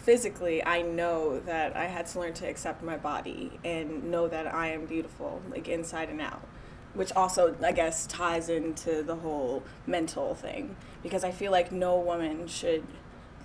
physically, I know that I had to learn to accept my body and know that I am beautiful, like inside and out, which also, I guess, ties into the whole mental thing, because I feel like no woman should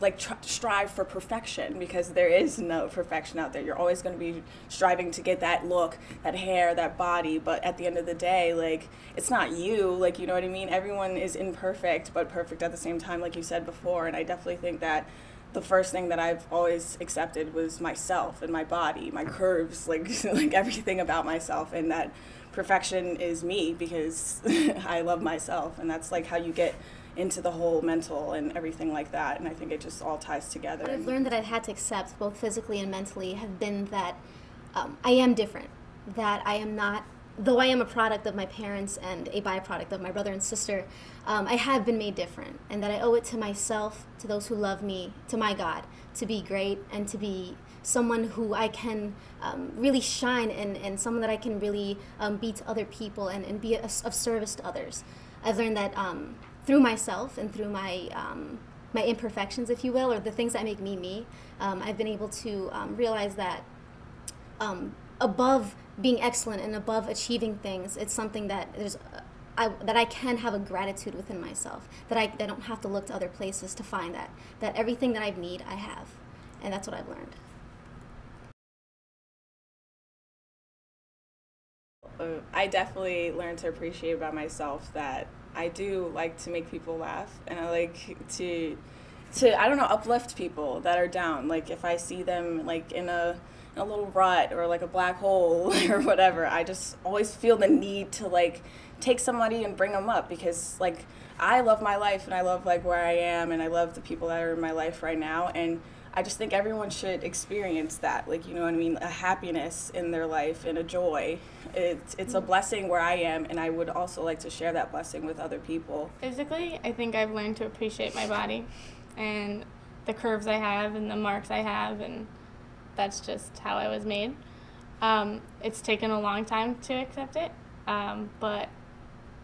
like strive for perfection, because there is no perfection out there. You're always going to be striving to get that look, that hair, that body, but at the end of the day, like, it's not you, like, you know what I mean? Everyone is imperfect, but perfect at the same time, like you said before. And I definitely think that the first thing that I've always accepted was myself and my body, my curves, like like everything about myself, and that perfection is me, because I love myself, and that's like how you get into the whole mental and everything like that. And I think it just all ties together. What I've learned that I've had to accept, both physically and mentally, have been that I am different, that I am not, though I am a product of my parents and a byproduct of my brother and sister, I have been made different, and that I owe it to myself, to those who love me, to my God, to be great and to be someone who I can really shine, and someone that I can really be to other people, and be of service to others. I've learned that through myself and through my my imperfections, if you will, or the things that make me me, I've been able to realize that above being excellent and above achieving things, it's something that that I can have a gratitude within myself, that I don't have to look to other places to find that everything that I need, I have. And that's what I've learned. I definitely learned to appreciate about myself that I do like to make people laugh, and I like to I don't know, uplift people that are down. Like if I see them like in a little rut or like a black hole or whatever, I just always feel the need to like take somebody and bring them up, because like I love my life and I love like where I am, and I love the people that are in my life right now, and I just think everyone should experience that, like, you know what I mean, a happiness in their life and a joy. It's a blessing where I am, and I would also like to share that blessing with other people. Physically, I think I've learned to appreciate my body and the curves I have and the marks I have, and that's just how I was made. It's taken a long time to accept it, but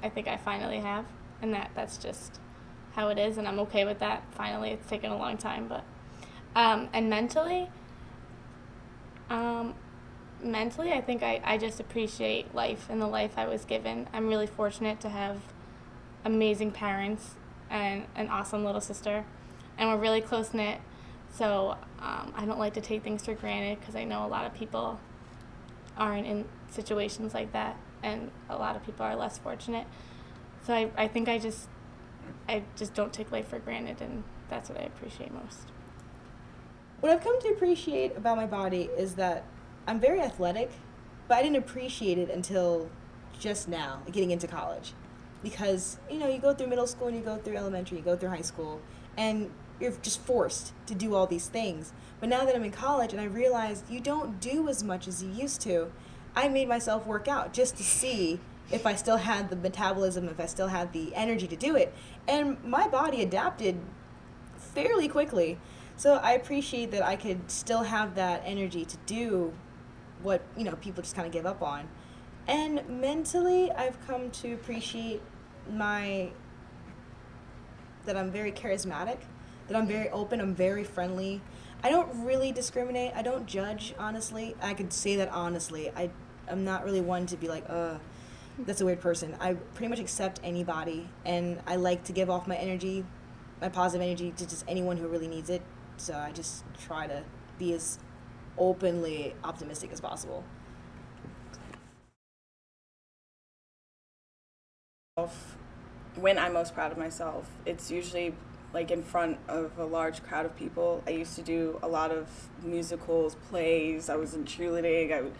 I think I finally have, and that's just how it is, and I'm okay with that. Finally, it's taken a long time, but and mentally, I think I just appreciate life and the life I was given. I'm really fortunate to have amazing parents and an awesome little sister, and we're really close-knit, so I don't like to take things for granted, because I know a lot of people aren't in situations like that, and a lot of people are less fortunate. So I think I just don't take life for granted, and that's what I appreciate most. What I've come to appreciate about my body is that I'm very athletic, but I didn't appreciate it until just now, getting into college. Because, you know, you go through middle school and you go through elementary, you go through high school, and you're just forced to do all these things. But now that I'm in college and I realize you don't do as much as you used to, I made myself work out just to see if I still had the metabolism, if I still had the energy to do it. And my body adapted fairly quickly. So I appreciate that I could still have that energy to do what, you know, people just kind of give up on. And mentally, I've come to appreciate that I'm very charismatic, that I'm very open, I'm very friendly. I don't really discriminate. I don't judge, honestly. I could say that honestly. I'm not really one to be like, that's a weird person. I pretty much accept anybody, and I like to give off my energy, my positive energy, to just anyone who really needs it. So I just try to be as openly optimistic as possible. When I'm most proud of myself, it's usually like in front of a large crowd of people. I used to do a lot of musicals, plays. I was in cheerleading.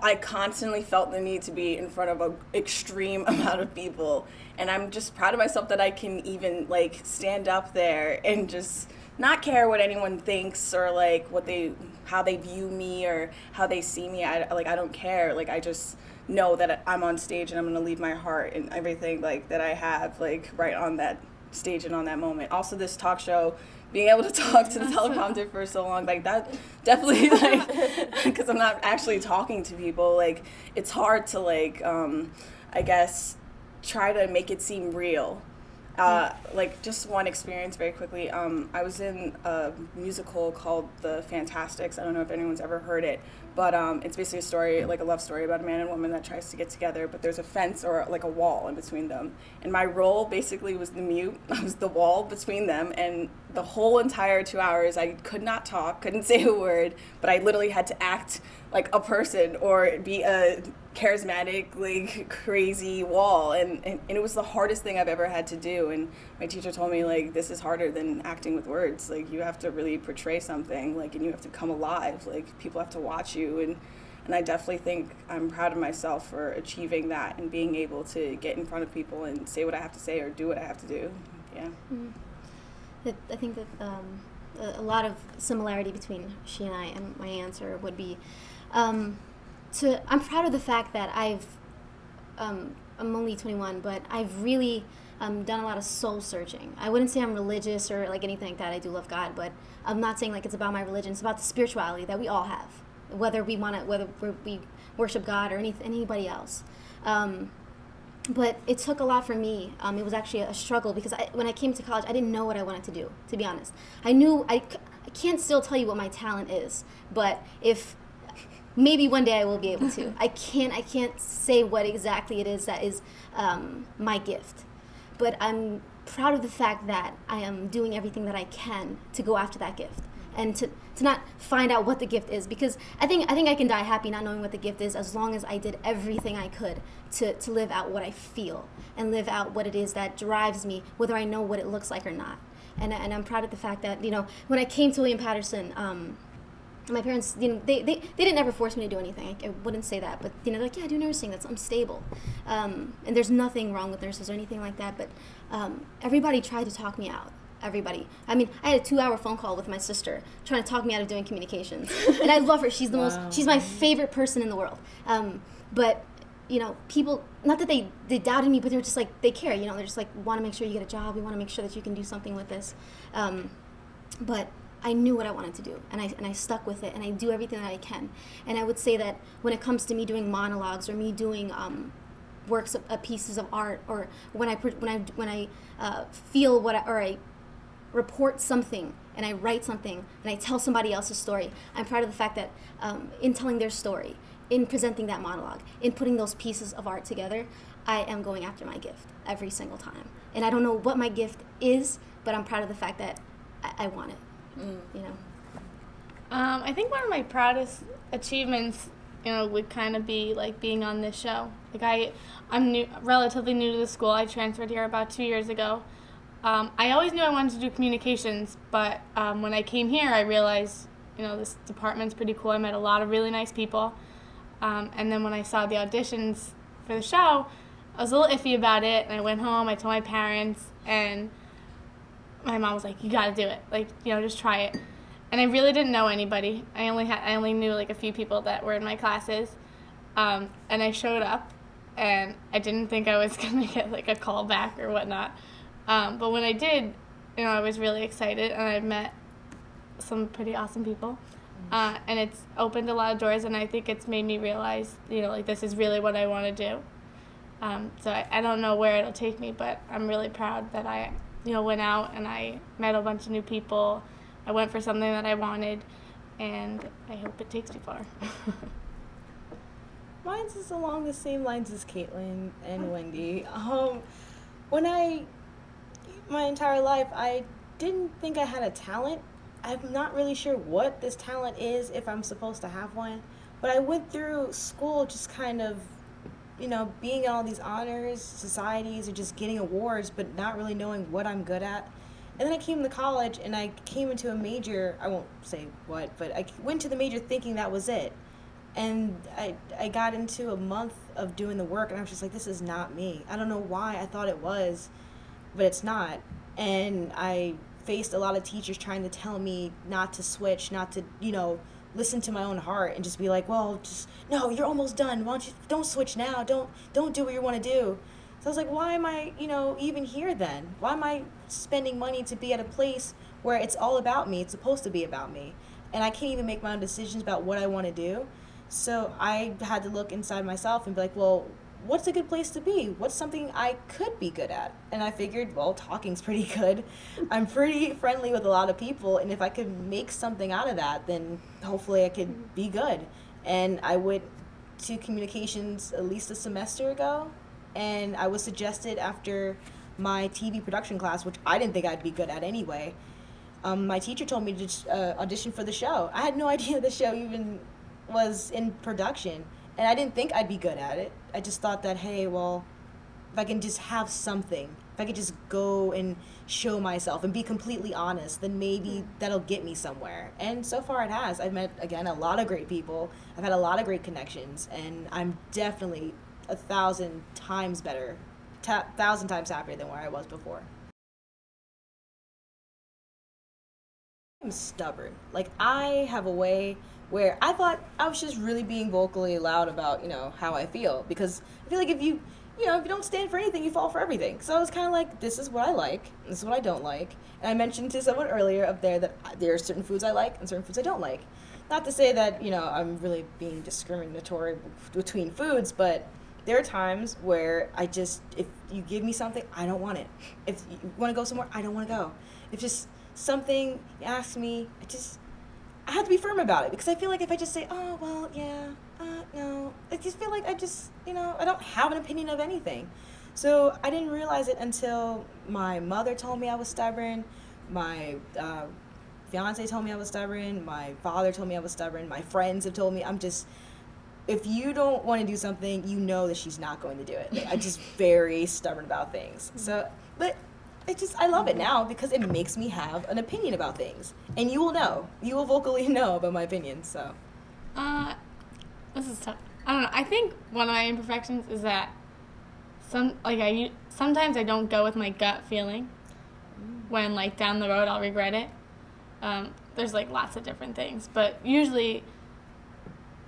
I constantly felt the need to be in front of an extreme amount of people, and I'm just proud of myself that I can even like stand up there and just not care what anyone thinks, or like how they view me or how they see me. I don't care. Like, I just know that I'm on stage and I'm gonna leave my heart and everything like that I have like right on that stage and on that moment. Also, this talk show, being able to talk to the teleprompter for so long, like that definitely, like, because I'm not actually talking to people, like it's hard to like I guess try to make it seem real. Like, just one experience very quickly. I was in a musical called The Fantastics. I don't know if anyone's ever heard it, but it's basically a story, like a love story about a man and woman that tries to get together, but there's a fence or like a wall in between them. And my role basically was the mute. I was the wall between them, and the whole entire 2 hours I could not talk, couldn't say a word, but I literally had to act like a person or be a charismatic, like, crazy wall, and it was the hardest thing I've ever had to do. And my teacher told me, like, this is harder than acting with words. Like, you have to really portray something, like, and you have to come alive. Like, people have to watch you, and I definitely think I'm proud of myself for achieving that and being able to get in front of people and say what I have to say or do what I have to do. Yeah. I think that a lot of similarity between she and I, and my answer would be, I'm proud of the fact that I'm only 21, but I've really done a lot of soul searching. I wouldn't say I'm religious or like anything like that. I do love God, but I'm not saying like it's about my religion. It's about the spirituality that we all have, whether we worship God or anybody else. But it took a lot for me. It was actually a struggle because when I came to college, I didn't know what I wanted to do, to be honest. I knew I can't still tell you what my talent is, but maybe one day I will be able to. I can't say what exactly it is that is my gift. But I'm proud of the fact that I am doing everything that I can to go after that gift and to not find out what the gift is, because I think I can die happy not knowing what the gift is as long as I did everything I could to live out what I feel and live out what it is that drives me, whether I know what it looks like or not. And I'm proud of the fact that, when I came to William Patterson, my parents, they didn't ever force me to do anything. I wouldn't say that, but they're like, yeah, do nursing. I'm stable, and there's nothing wrong with nurses or anything like that. But everybody tried to talk me out. Everybody. I mean, I had a 2-hour phone call with my sister trying to talk me out of doing communications, and I love her. She's she's my favorite person in the world. But people, not that they doubted me, but they're just like, they care. They're just like, want to make sure you get a job. We want to make sure that you can do something with this. But I knew what I wanted to do, and I stuck with it, and I do everything that I can. And I would say that when it comes to me doing monologues or me doing works of pieces of art, or when I feel or I report something and I write something and I tell somebody else's story, I'm proud of the fact that in telling their story, in presenting that monologue, in putting those pieces of art together, I am going after my gift every single time. And I don't know what my gift is, but I'm proud of the fact that I want it. I think one of my proudest achievements, would kind of be like being on this show. Like I'm relatively new to the school. I transferred here about 2 years ago. I always knew I wanted to do communications, but when I came here, I realized, this department's pretty cool. I met a lot of really nice people. And then when I saw the auditions for the show, I was a little iffy about it, and I went home, I told my parents, and my mom was like, you gotta do it. Like, just try it. And I really didn't know anybody. I only knew like a few people that were in my classes. And I showed up, and I didn't think I was gonna get like a call back or whatnot. But when I did, I was really excited, and I met some pretty awesome people. And it's opened a lot of doors, and I think it's made me realize, like, this is really what I want to do. So I don't know where it'll take me, but I'm really proud that I, went out and I met a bunch of new people. I went for something that I wanted, and I hope it takes me far. Mine's is along the same lines as Caitlin and Wendy. My entire life, I didn't think I had a talent. I'm not really sure what this talent is, if I'm supposed to have one. But I went through school just kind of, being in all these honors societies or just getting awards, but not really knowing what I'm good at. And then I came to college, and I came into a major, I won't say what, but I went to the major thinking that was it. And I got into a month of doing the work, and I was just like, this is not me. I don't know why I thought it was, but it's not. And I faced a lot of teachers trying to tell me not to switch, not to, listen to my own heart and just be like, well, no, you're almost done. Why don't switch now. Don't do what you want to do. So I was like, why am I, even here then? Why am I spending money to be at a place where it's all about me? It's supposed to be about me. And I can't even make my own decisions about what I want to do. So I had to look inside myself and be like, well, what's a good place to be? What's something I could be good at? And I figured, well, talking's pretty good. I'm pretty friendly with a lot of people, and if I could make something out of that, then hopefully I could be good. And I went to communications at least a semester ago, and I was suggested after my TV production class, which I didn't think I'd be good at anyway. My teacher told me to just, audition for the show. I had no idea the show even was in production, and I didn't think I'd be good at it. I just thought that, hey, well, if I can just have something, if I could just go and show myself and be completely honest, then maybe that'll get me somewhere. And so far it has. I've met, again, a lot of great people. I've had a lot of great connections, and I'm definitely 1,000 times better, 1,000 times happier than where I was before. I'm stubborn. Like, I have a way where I thought I was just really being vocally loud about, how I feel, because I feel like if you don't stand for anything, you fall for everything. So I was kind of like, this is what I like, this is what I don't like. And I mentioned to someone earlier up there that there are certain foods I like and certain foods I don't like. Not to say that, I'm really being discriminatory between foods, but there are times where if you give me something, I don't want it. If you want to go somewhere, I don't want to go. If just something you ask me, I have to be firm about it, because I feel like if I just say, oh, well, yeah, no, I just feel like I don't have an opinion of anything. So I didn't realize it until my mother told me I was stubborn, my fiance told me I was stubborn, my father told me I was stubborn, my friends have told me if you don't want to do something, that she's not going to do it. I'm just very stubborn about things. So, but I love it now because it makes me have an opinion about things. And you will vocally know about my opinion, so. This is tough. I don't know. I think one of my imperfections is that sometimes I don't go with my gut feeling when, down the road I'll regret it. There's, lots of different things. But usually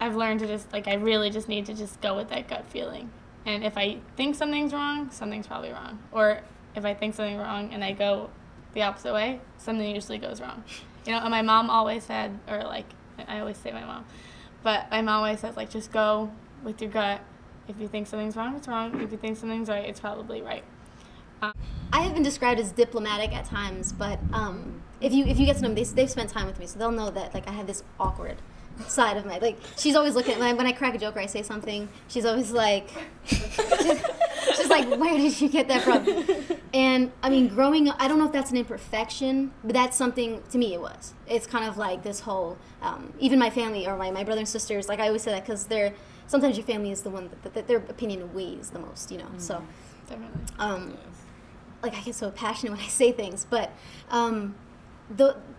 I've learned to I really just need to just go with that gut feeling. And if I think something's wrong, something's probably wrong. Or if I think something's wrong and I go the opposite way, something usually goes wrong. And my mom always said, I always say my mom, but my mom always says, just go with your gut. If you think something's wrong, it's wrong. If you think something's right, it's probably right. I have been described as diplomatic at times, but if you get to know me, they've spent time with me, so they'll know that I have this awkward side of my, she's always looking at when I crack a joke or I say something, she's always like, she's like, where did you get that from? And I mean, growing up, I don't know if that's an imperfection, but that's something, to me it was. It's kind of like this whole, even my family or my brother and sisters, I always say that because sometimes your family is the one that their opinion weighs the most, so. Definitely. I get so passionate when I say things, but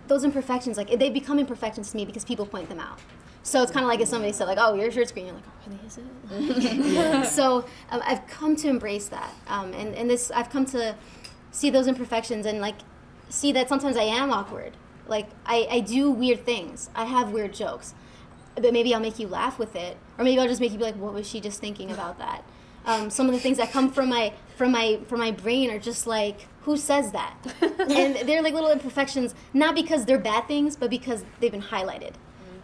those imperfections, they become imperfections to me because people point them out. So it's kind of like if somebody said, oh, your shirt's green, you're like, oh, really, is it? Yeah. So I've come to embrace that, and this, I've come to see those imperfections and see that sometimes I am awkward. I do weird things. I have weird jokes, but maybe I'll make you laugh with it, or maybe I'll just make you be like, what was she just thinking about that? Some of the things that come from my brain are just who says that? And they're little imperfections, not because they're bad things, but because they've been highlighted.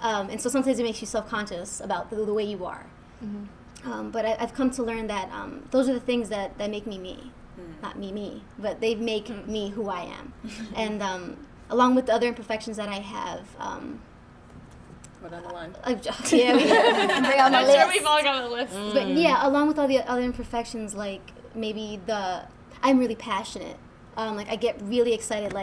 And so sometimes it makes you self-conscious about the way you are. Mm-hmm. But I've come to learn that those are the things that make me me. Not me, but they make me who I am. And along with the other imperfections that I have, what on the line? Yeah, bring out my list. I'm sure we've all got a list. But yeah, along with all the other imperfections, maybe I'm really passionate. I get really excited.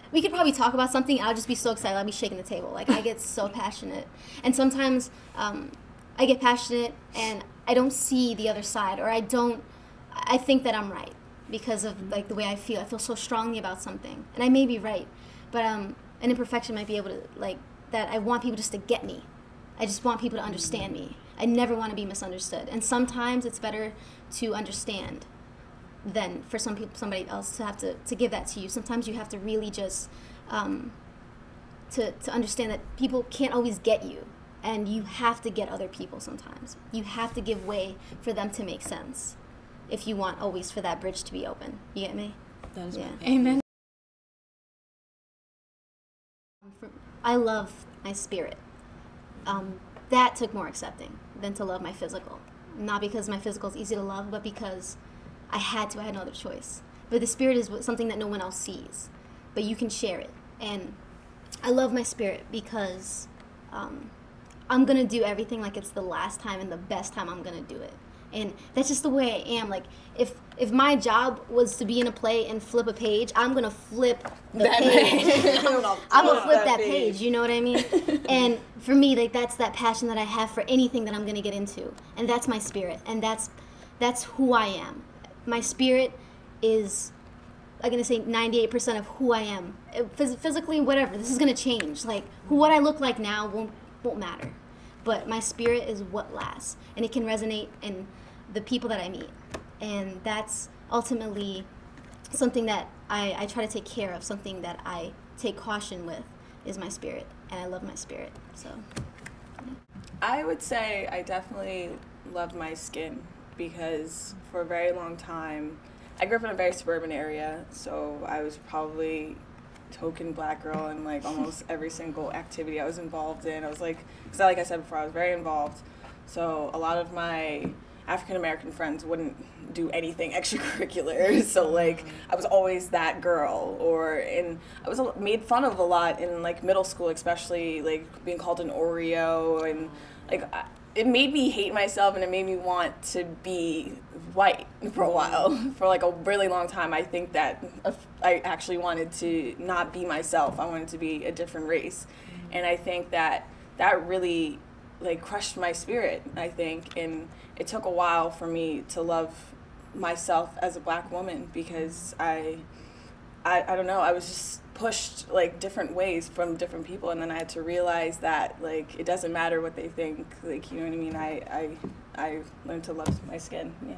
We could probably talk about something. I'll just be so excited. I'll be shaking the table. I get so passionate. And sometimes I get passionate and I don't see the other side, or I think that I'm right because of the way I feel. I feel so strongly about something, and I may be right, but an imperfection might be able to that I want people just to get me. I just want people to understand me. I never want to be misunderstood. And sometimes it's better to understand than for somebody else to have to give that to you. Sometimes you have to really just to understand that people can't always get you, and you have to get other people sometimes. You have to give way for them to make sense if you want always for that bridge to be open. You get me? That is right. Amen. I love my spirit. That took more accepting than to love my physical. not because my physical is easy to love, but because I had no other choice. But the spirit is something that no one else sees, but you can share it. And I love my spirit because I'm going to do everything like it's the last time and the best time I'm going to do it. And that's just the way I am. Like, if my job was to be in a play and flip a page, I'm going to flip the page. I'm going to flip that page, you know what I mean? And for me, like, that's that passion that I have for anything that I'm going to get into. And that's my spirit. And that's who I am. My spirit is, I'm going to say 98% of who I am. Physically, whatever. This is going to change. Like, what I look like now won't matter. But my spirit is what lasts. And it can resonate in the people that I meet. And that's ultimately something that I try to take care of, something that I take caution with, is my spirit. And I love my spirit. So I would say I definitely love my skin, because for a very long time, I grew up in a very suburban area, so I was probably token black girl in like almost every single activity I was involved in. I was like, because like I said before, I was very involved. So a lot of my African American friends wouldn't do anything extracurricular. So like I was always that girl, I was made fun of a lot in like middle school, especially like being called an Oreo, and like it made me hate myself, and it made me want to be white for a while. For like a really long time, I think that I actually wanted to not be myself. I wanted to be a different race. And I think that really like crushed my spirit, I think. And it took a while for me to love myself as a black woman, because I don't know, I was just pushed like different ways from different people, and then I had to realize that like it doesn't matter what they think, like, you know what I mean. I learned to love my skin. Yeah.